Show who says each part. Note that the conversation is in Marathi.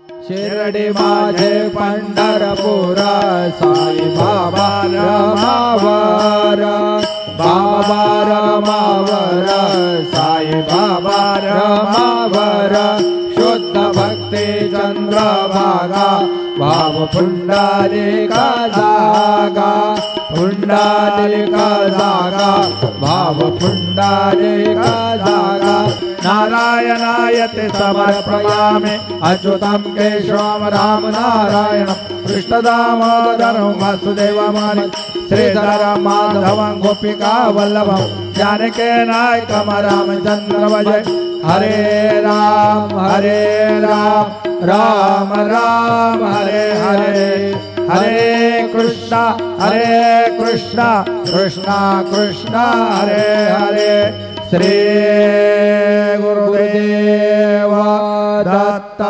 Speaker 1: शिर्डी माझे पंढरपूर साई बाबा रमावर बाबा रमावर साई बाबा रमावर शुद्ध भक्ती चंद्रभागा भाव पुंडलिका जागा पुंडलिका जागा भाव पुंडलिका जागा नारायणायते समर्पयामि अच्युतं केशवं राम नारायणं कृष्णदामोदरं वासुदेवं श्रीधरं माधवं गोपिका वल्लभं जानकी नायकं रामचंद्र भजे हरे राम राम राम हरे हरे हरे कृष्णा कृष्णा कृष्णा हरे हरे श्री गुरुदेव दत्त।